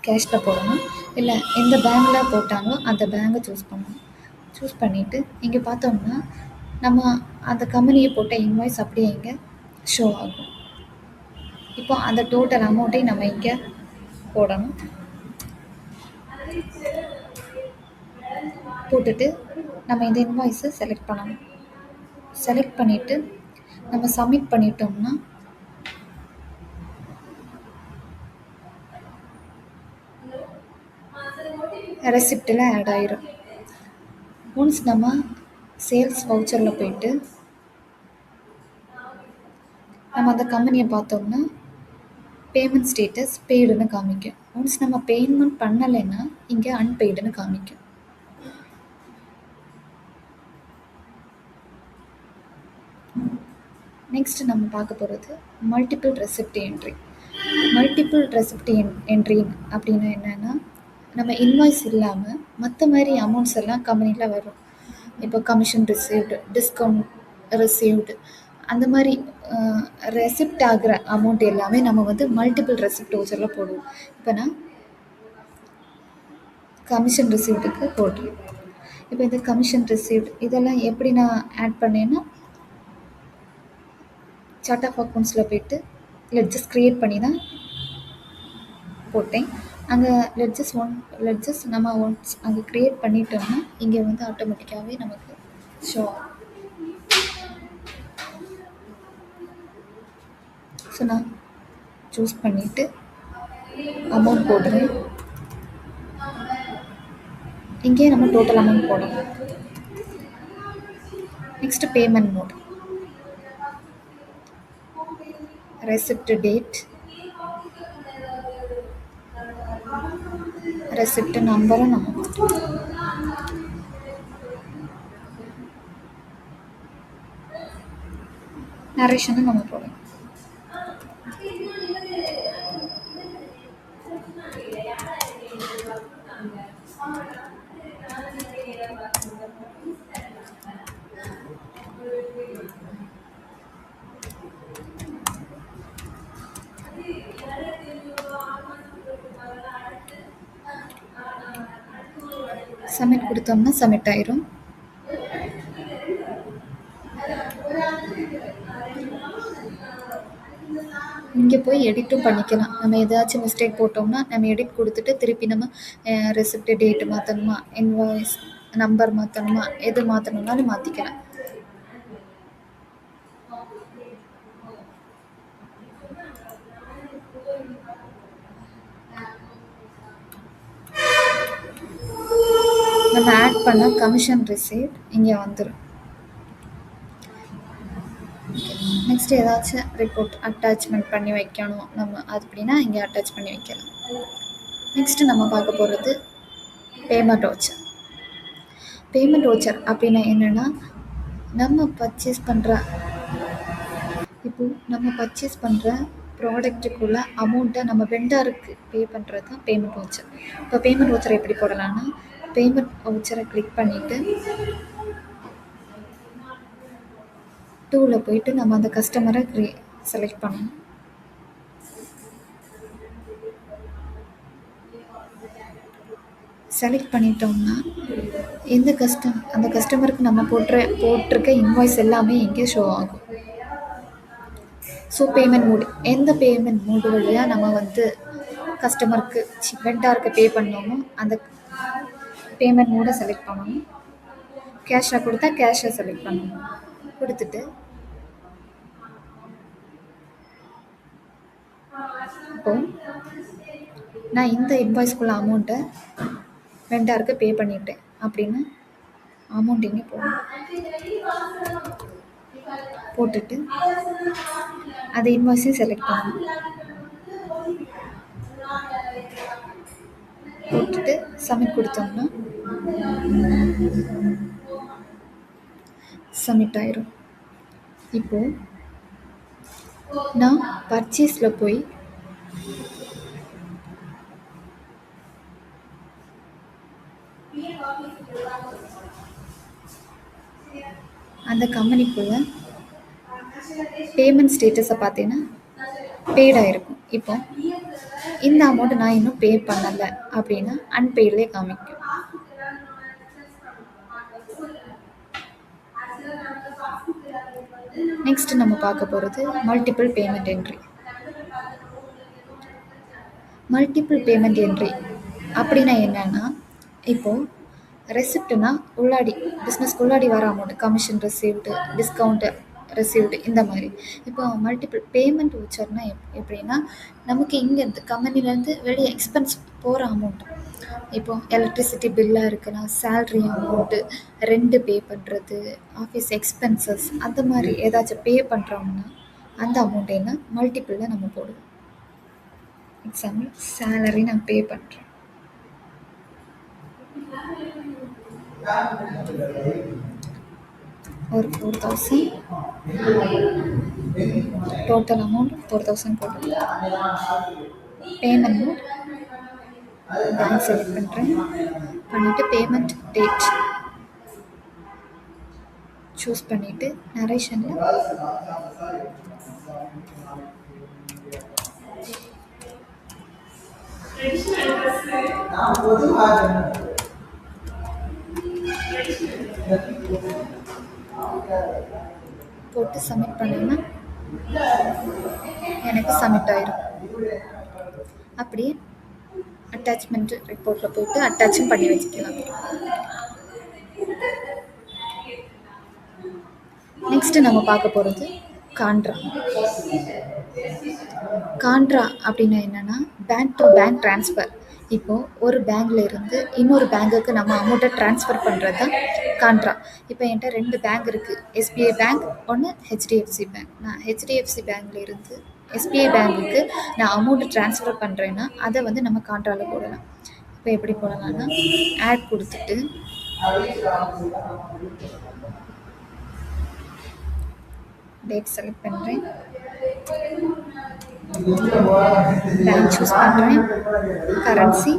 கேஷில் போடணும், இல்லை எந்த பேங்கில் போட்டாங்களோ அந்த பேங்கை சூஸ் பண்ணணும். சூஸ் பண்ணிவிட்டு இங்கே பார்த்தோம்னா நம்ம அந்த கம்பெனியை போட்ட இன்வாய்ஸ் அப்படியே இங்கே ஷோ ஆகும். இப்போ அந்த டோட்டல் அமௌண்ட்டையும் நம்ம இங்கே போடணும். போட்டுட்டு நம்ம இந்த இன்வாய்ஸை செலக்ட் பண்ணணும். செலக்ட் பண்ணிவிட்டு நம்ம சப்மிட் பண்ணிட்டோம்னா ரெசிப்டில் ஆட் ஆயிரும். ஒன்ஸ் நம்ம சேல்ஸ் வவுச்சரில் போயிட்டு நம்ம அந்த கம்பெனியை பார்த்தோம்னா பேமெண்ட் ஸ்டேட்டஸ் பெய்டுன்னு காமிக்கும். ஒன்ஸ் நம்ம பேமெண்ட் பண்ணலைன்னா இங்கே அன்பெய்டுன்னு காமிக்கும். நெக்ஸ்ட் நம்ம பார்க்க போகிறது multiple receipt entry. Multiple receipt entry அப்படின்னா என்னென்னா நம்ம இன்வாய்ஸ் இல்லாமல் மற்ற மாதிரி அமௌண்ட்ஸ் எல்லாம் கம்பெனியில் வரும். இப்போ கமிஷன் ரிசீவ்டு, டிஸ்கவுண்ட் ரிசீவ்டு, அந்த மாதிரி ரெசிப்ட் ஆகிற அமௌண்ட் எல்லாமே நம்ம வந்து மல்டிபிள் ரெசிப்ட் வவுச்சரில் போடுவோம். இப்போ நான் கமிஷன் ரிசீவ்டுக்கு போடுறேன். இப்போ இந்த கமிஷன் ரிசீவ்ட் இதெல்லாம் எப்படி நான் ஆட் பண்ணேன்னா, சார்ட் ஆஃப் அக்கவுண்ட்ஸில் போயிட்டு லெட்ஜஸ் க்ரியேட் பண்ணி தான் போட்டேன். அங்கே லெட்ஜஸ் நம்ம ஒன்ஸ் அங்கே க்ரியேட் பண்ணிட்டோம்னா இங்கே வந்து ஆட்டோமேட்டிக்காகவே நமக்கு ஷோ ஆகும். ஸோ நான் சூஸ் பண்ணிவிட்டு அமௌண்ட் போடுறேன். இங்கே நம்ம டோட்டல் அமௌண்ட் போடணும். Next payment mode, receipt date, receipt நம்பரும் நம்ம நரேஷனும் நம்ம போடணும். சப்மிட் கொடுத்தோம்னா சப்மிட் ஆயிரும். இங்கே போய் எடிட்டும் பண்ணிக்கலாம். நம்ம ஏதாச்சும் மிஸ்டேக் போட்டோம்னா நம்ம எடிட் கொடுத்துட்டு திருப்பி நம்ம ரெசிப்ட் டேட்டு மாற்றணுமா, இன்வாய்ஸ் நம்பர் மாற்றணுமா, எது மாற்றணும்னாலும் மாற்றிக்கலாம். நம்ம ஆட் பண்ண கமிஷன் ரிசீட் இங்கே வந்துடும். நெக்ஸ்ட் ஏதாச்சும் ரிப்போர்ட் அட்டாச்மெண்ட் பண்ணி வைக்கணும் நம்ம, அது அப்படின்னா இங்கே அட்டாச் பண்ணி வைக்கலாம். நெக்ஸ்ட்டு நம்ம பார்க்க போகிறது பேமெண்ட் வவுச்சர். பேமெண்ட் வவுச்சர் அப்படின்னா என்னென்னா, நம்ம பர்ச்சேஸ் பண்ணுற ப்ராடக்ட்டுக்குள்ள அமௌண்ட்டை நம்ம வெண்டாருக்கு பே பண்ணுறது தான் பேமெண்ட் வவுச்சர். இப்போ பேமெண்ட் வவுச்சர் எப்படி போடலான்னா, பேமெண்ட் வவுச்சரை கிளிக் பண்ணிவிட்டு டூவில் போயிட்டு நம்ம அந்த கஸ்டமரை செலக்ட் பண்ணணும். செலக்ட் பண்ணிட்டோம்னா அந்த கஸ்டமருக்கு நம்ம போட்டிருக்க இன்வாய்ஸ் எல்லாமே இங்கே ஷோ ஆகும். ஸோ பேமெண்ட் மோடு, எந்த பேமெண்ட் மோடு வழியாக நம்ம வந்து கஸ்டமருக்கு வெண்டாருக்கு பே பண்ணோமோ அந்த பேமெண்ட் மோடை செலக்ட் பண்ணணும். கேஷாக கொடுத்தா கேஷை செலக்ட் பண்ணணும். கொடுத்துட்டு இப்போது நான் இந்த இன்வாய்ஸ்க்குள்ள அமௌண்ட்டை வெண்டாருக்கு பே பண்ணிட்டேன் அப்படின்னு அமௌண்ட் இங்கே போட்டுட்டு அதை இன்வாய்ஸையும் செலக்ட் பண்ணணும். போட்டுட்டு சப்மிட் கொடுத்தோம்னா சப்மிட் ஆயிரும். இப்போது நான் பர்ச்சேஸில் போய் அந்த கம்பெனிக்குள்ள பேமெண்ட் ஸ்டேட்டஸை பார்த்தீங்கன்னா பெய்டாக இருக்கும். இப்போ இந்த அமௌண்ட்டு நான் இன்னும் பே பண்ணலை அப்படின்னா அன்பெய்ட்லேயே காமிக்கும். நெக்ஸ்ட் நம்ம பார்க்க போகிறது multiple payment entry. Multiple payment entry அப்படின்னா என்னன்னா, இப்போது ரெசிப்ட்னா உள்ளாடி பிஸ்னஸ்க்கு உள்ளாடி வர amount, commission received, discount received, இந்த மாதிரி. இப்போ மல்டிபிள் பேமெண்ட் வவுச்சர்னா எப்படின்னா, நமக்கு இங்கேருந்து கம்பெனிலேருந்து வெளியே எக்ஸ்பென்ஸ் போகிற அமௌண்ட், இப்போது எலக்ட்ரிசிட்டி பில்லாக இருக்குன்னா சேல்ரி அமௌண்ட்டு, ரெண்ட் பே பண்ணுறது, ஆஃபீஸ் எக்ஸ்பென்சஸ், அந்த மாதிரி ஏதாச்சும் பே பண்ணுறோம்னா அந்த அமௌண்ட் என்ன மல்டிபிளில் நம்ம போடுவோம். எக்ஸாம்பிள் சேலரி நான் பே பண்ணுறேன், ஒரு 4000, டோட்டல் அமௌண்ட் 4000 போட்டு பேமெண்ட் மோட் பேங்க் செலக்ட் பண்ணுறேன். பண்ணிவிட்டு பேமெண்ட் டேட் சூஸ் பண்ணிவிட்டு நரேஷனில் போட்டு சப்மிட் பண்ணோன்னா எனக்கு சப்மிட் ஆயிரும். அப்படியே அட்டாச்மெண்ட் ரிப்போர்ட்டில் போயிட்டு அட்டாச்சும் பண்ணி வச்சுக்கலாம். நெக்ஸ்ட்டு நம்ம பார்க்க போகிறது கான்ட்ரா. கான்ட்ரா அப்படின்னா என்னென்னா பேங்க் டு பேங்க் ட்ரான்ஸ்ஃபர். இப்போது ஒரு பேங்க்ல இருந்து இன்னொரு பேங்க்குக்கு நம்ம அமௌண்ட்டை ட்ரான்ஸ்ஃபர் பண்ணுறது தான் கான்ட்ரா. இப்போ என்கிட்ட 2 பேங்க் இருக்குது. எஸ்பிஐ பேங்க், ஒன்று ஹெச்டிஎஃப்சி பேங்க். நான் ஹெச்டிஎஃப்சி பேங்க்ல இருந்து எஸ்பிஐ பேங்க்குக்கு நான் அமௌண்ட்டு ட்ரான்ஸ்ஃபர் பண்ணுறேன்னா அதை வந்து நம்ம கான்ட்ராவில் போடலாம். இப்போ எப்படி போடலாம்னா ஆட் கொடுத்துட்டு டேட் செலக்ட் பண்ணுறேன், பேங்க் சூஸ் பண்ணுறேன், கரன்சி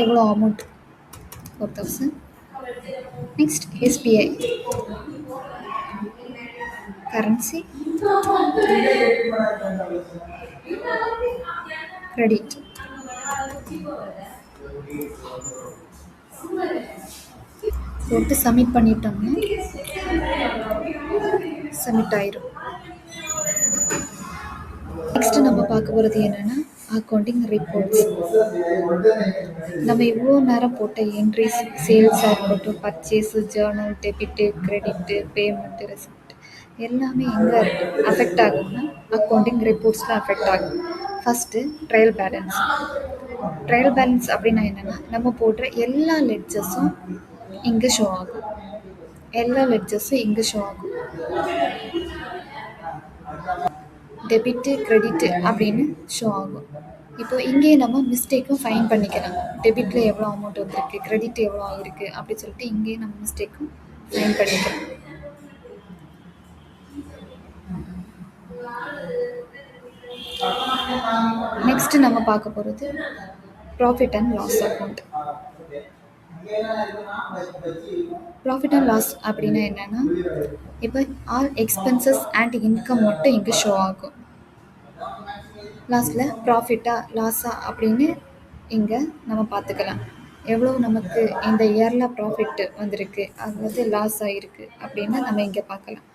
எவ்வளோ amount 4000. Next SBI currency credit. போட்டு சப்மிட் பண்ணிட்டோம்னா சப்மிட் ஆயிரும். நெக்ஸ்ட்டு நம்ம பார்க்க போகிறது என்னென்னா அக்கௌண்டிங் ரிப்போர்ட்ஸ். நம்ம இவ்வளோ நேரம் போட்ட என்ட்ரிஸ், சேல்ஸாக இருக்கட்டும், purchase, Journal, debit, credit, payment, receipt எல்லாமே எங்கே அஃபெக்ட் ஆகும்னா அக்கௌண்டிங் ரிப்போர்ட்ஸில் அஃபெக்ட் ஆகும். First trial balance. Trial balance அப்படின்னா என்னென்னா நம்ம போடுற எல்லா லெட்ஜஸும் இங்கே ஷோ ஆகும். எல்லா லெட்ஜஸும் இங்கே ஷோ ஆகும். டெபிட்டு, கிரெடிட்டு அப்படின்னு ஷோ ஆகும். இப்போ இங்கேயே நம்ம மிஸ்டேக்கும் ஃபைன் பண்ணிக்கலாம். டெபிட்டில் எவ்வளோ அமௌண்ட் வந்திருக்கு, கிரெடிட் எவ்வளோ ஆகிருக்கு அப்படி சொல்லிட்டு இங்கேயே நம்ம மிஸ்டேக்கும் ஃபைன் பண்ணிக்கலாம். நெக்ஸ்ட்டு நம்ம பார்க்க போகிறது profit and loss account. Profit and loss அப்படின்னா என்னென்னா இப்போ ஆல் எக்ஸ்பென்சஸ் அண்ட் இன்கம் மட்டும் இங்கே ஷோ ஆகும். லாஸ்ட்டில் ப்ராஃபிட்டா லாஸா அப்படின்னு இங்கே நம்ம பார்த்துக்கலாம். எவ்வளோ நமக்கு இந்த இயரில் ப்ராஃபிட் வந்திருக்கு, அதாவது லாஸ் ஆகிருக்கு அப்படின்னு நம்ம இங்கே பார்க்கலாம்.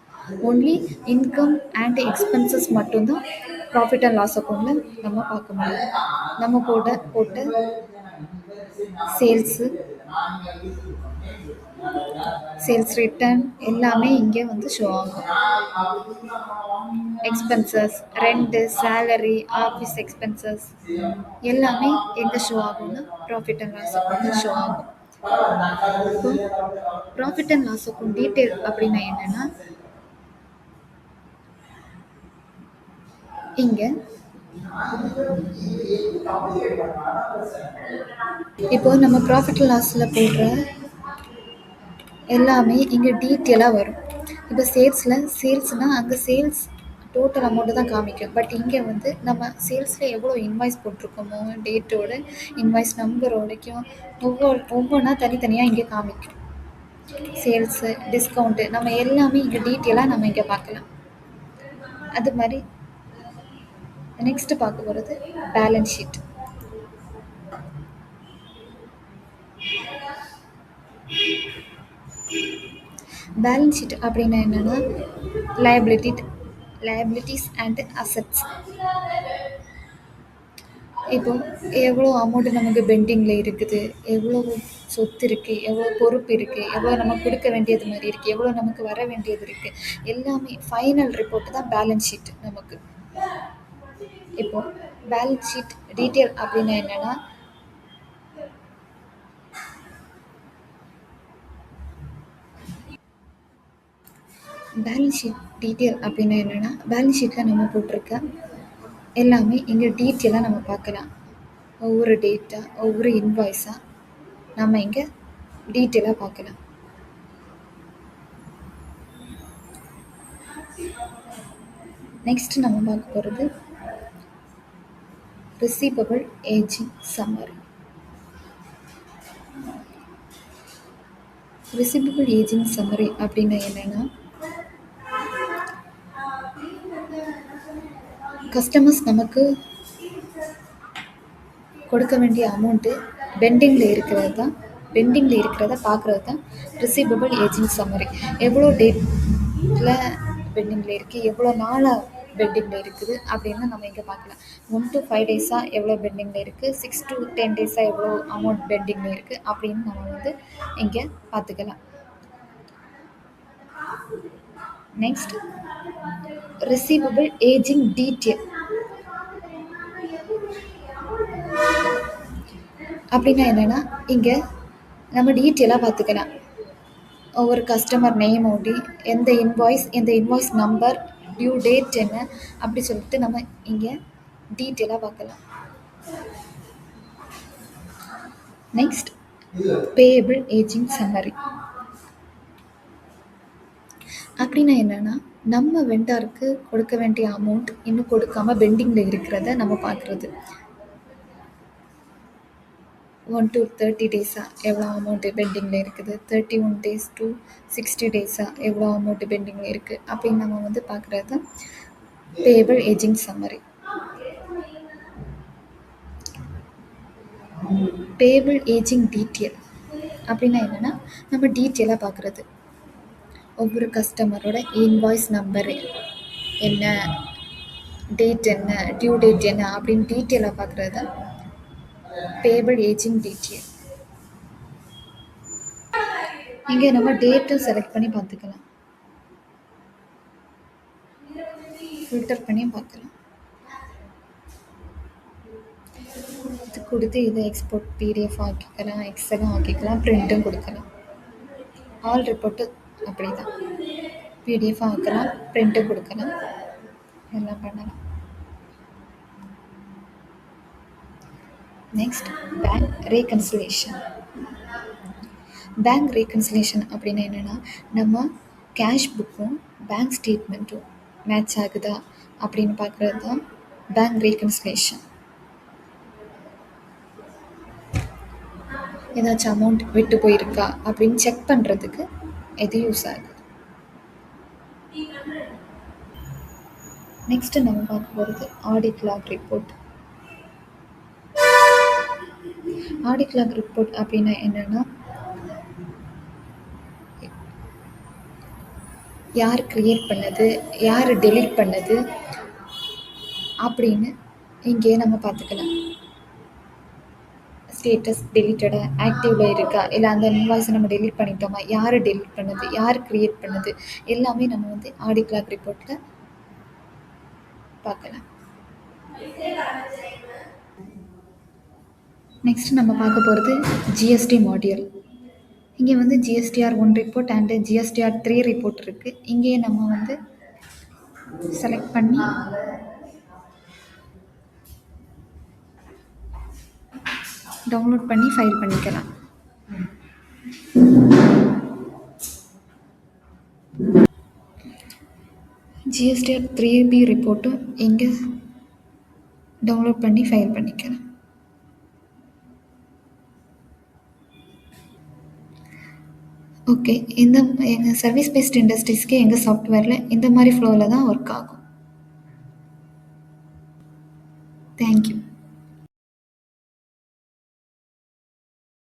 ஒன்லி இன்கம் அண்ட் எக்ஸ்பென்சஸ் மட்டும்தான் ப்ராஃபிட் அண்ட் லாஸ் அக்கௌண்ட்டில் நம்ம பார்க்க முடியும். நம்ம போட்ட சேல்ஸ் ரிட்டர்ன் எல்லாமே இங்கே வந்து ஷோ ஆகும். எக்ஸ்பென்சஸ், ரெண்டு, சேலரி, ஆஃபீஸ் எக்ஸ்பென்சஸ் எல்லாமே எங்கே ஷோ ஆகும்னா profit and loss account show ஆகும். இப்போ profit and loss account detail அப்படின்னா என்னென்னா இங்கே இப்போ நம்ம ப்ராஃபிட் அண்ட் லாஸில் போடுற எல்லாமே இங்கே டீட்டெயிலாக வரும். இப்போ சேல்ஸ்னால் அங்கே சேல்ஸ் டோட்டல் அமௌண்ட்டு தான் காமிக்கும். பட் இங்கே வந்து நம்ம சேல்ஸில் எவ்வளோ இன்வாய்ஸ் போட்டிருக்கோமோ டேட்டோட இன்வாய்ஸ் நம்பரோடைக்கும் ஒவ்வொன்றா தனித்தனியாக இங்கே காமிக்கும். சேல்ஸு, டிஸ்கவுண்ட்டு நம்ம எல்லாமே இங்கே டீட்டெயிலாக நம்ம இங்கே பார்க்கலாம். அது மாதிரி நெக்ஸ்ட்டு பார்க்க போகிறது பேலன்ஸ் ஷீட். பேலன்ஸ் ஷீட் அப்படின்னா என்னென்னா liabilities அண்ட் அசட்ஸ். இப்போ எவ்வளோ அமௌண்ட்டு நமக்கு பெண்டிங்கில் இருக்குது, எவ்வளோ சொத்து இருக்குது, எவ்வளோ பொறுப்பு இருக்குது, எவ்வளோ நம்ம கொடுக்க வேண்டியது மாதிரி இருக்குது, எவ்வளோ நமக்கு வர வேண்டியது இருக்குது, எல்லாமே ஃபைனல் ரிப்போர்ட்டு தான் பேலன்ஸ் ஷீட் நமக்கு. இப்போ பேலன்ஸ் ஷீட் டீட்டெயில் அப்படின்னா என்னென்னா பேலன்ஸ் ஷீட்டில் நம்ம போட்டிருக்க எல்லாமே இங்கே டீட்டெயிலாக நம்ம பார்க்கலாம். ஒவ்வொரு டேட்டா, ஒவ்வொரு இன்வாய்ஸாக நம்ம இங்கே டீட்டெயிலாக பார்க்கலாம். நெக்ஸ்ட் நம்ம பார்க்க போகிறது receivable ageing summary. Receivable ageing summary அப்படின்னா என்னென்னா கஸ்டமர்ஸ் நமக்கு கொடுக்க வேண்டிய அமௌண்ட்டு பெண்டிங்கில் இருக்கிறத பார்க்குறது தான் ரிசீவபிள் ஏஜிங் சம்மரி. எவ்வளோ டேட்டில் பெண்டிங்கில் இருக்குது, எவ்வளோ நாளாக பெண்டிங்கில் இருக்குது அப்படின்னு நம்ம இங்கே பார்க்கலாம். 1 to 5 டேஸாக எவ்வளோ பெண்டிங்கில் இருக்குது, 6 to 10 டேஸாக எவ்வளோ அமௌண்ட் பெண்டிங்கில் இருக்குது அப்படின்னு நம்ம வந்து இங்கே பார்த்துக்கலாம். நெக்ஸ்ட், ரிசீவபிள் ஏஜிங் டீட்டெயில் அப்படின்னா என்னென்னா, இங்கே நம்ம டீட்டெயிலாக பார்த்துக்கலாம். ஒவ்வொரு கஸ்டமர் நேம் ஓடி எந்த இன்வாய்ஸ் நம்பர், டியூ டேட் என்ன அப்படி சொல்லிட்டு நம்ம இங்கே டீட்டெயிலாக பார்க்கலாம். நெக்ஸ்ட், பேயபிள் ஏஜிங் சம்மரி அப்படின்னா என்னென்னா, நம்ம வெண்டாருக்கு கொடுக்க வேண்டிய அமௌண்ட் இன்னும் கொடுக்காமல் பெண்டிங்கில் இருக்கிறத நம்ம பார்க்குறது. 1 to 30 டேஸாக எவ்வளோ அமௌண்ட்டு பெண்டிங்கில் இருக்குது, 31 டேஸ் to 60 டேஸாக எவ்வளோ அமௌண்ட்டு பெண்டிங்கில் இருக்குது அப்படின்னு நம்ம வந்து பார்க்குறது தான் payable ageing summary. Payable ageing detail அப்படின்னா என்னென்னா, நம்ம டீட்டெயிலாக பார்க்குறது. ஒவ்வொரு கஸ்டமரோட இன்வாய்ஸ் நம்பரு என்ன, டேட் என்ன, டியூ டேட் என்ன அப்படின்னு டீட்டெயிலாக பார்க்குறது தான் பேயபிள் ஏஜிங் டீட்டெயில். இங்கே நம்ம டேட்டும் செலக்ட் பண்ணி பார்த்துக்கலாம், ஃபில்டர் பண்ணியும் பார்க்கலாம். இது கொடுத்து இதை எக்ஸ்போர்ட் பிடிஎஃப் ஆக்கிக்கலாம், எக்ஸலும் ஆக்கிக்கலாம், பிரிண்ட்டும் கொடுக்கலாம். ஆல் ரிப்போர்ட்டு அப்படி தான், பிடிஎஃப் ஆக்கலாம், பிரிண்ட்டும் கொடுக்கலாம், எல்லாம் பண்ணலாம். Next, bank reconciliation. Bank reconciliation அப்படின்னா என்னென்னா, நம்ம கேஷ் புக்கும் பேங்க் ஸ்டேட்மெண்ட்டும் மேட்ச் ஆகுதா அப்படின்னு பார்க்குறது தான் பேங்க் ரீகன்சிலேஷன். ஏதாச்சும் அமௌண்ட் விட்டு போயிருக்கா அப்படின்னு செக் பண்ணுறதுக்கு இது யூஸ் ஆகுது. நெக்ஸ்ட்டு நம்ம பார்க்க போகிறது audit log report. Audit log report அப்படின்னா என்னென்னா, யார் க்ரியேட் பண்ணது, யார் டெலீட் பண்ணது அப்படின்னு இங்கே நம்ம பார்த்துக்கலாம். ஸ்டேட்டஸ் டெலிட்டடா, ஆக்டிவில் இருக்கா, இல்லை அந்த இன்வாய்ஸை நம்ம டெலீட் பண்ணிட்டோமா, யார் டெலீட் பண்ணது, யார் க்ரியேட் பண்ணது எல்லாமே நம்ம வந்து ஆடிட் லாக் ரிப்போர்ட்டில் பார்க்கலாம். நெக்ஸ்ட் நம்ம பார்க்க போகிறது ஜிஎஸ்டி மாடியூல். இங்கே வந்து GSTR 1 report and GSTR 3 report இருக்குது. இங்கேயே நம்ம வந்து செலக்ட் பண்ணி டவுன்லோட் பண்ணி ஃபைல் பண்ணிக்கலாம். GSTR 3B ரிப்போர்ட்டும் இங்கே டவுன்லோட் பண்ணி ஃபைல் பண்ணிக்கலாம். ஓகே, எங்கள் சர்வீஸ் பேஸ்ட் இண்டஸ்ட்ரீஸ்க்கு எங்கள் சாஃப்ட்வேரில் இந்த மாதிரி ஃப்ளோவில் தான் ஒர்க் ஆகும். தேங்க்யூ.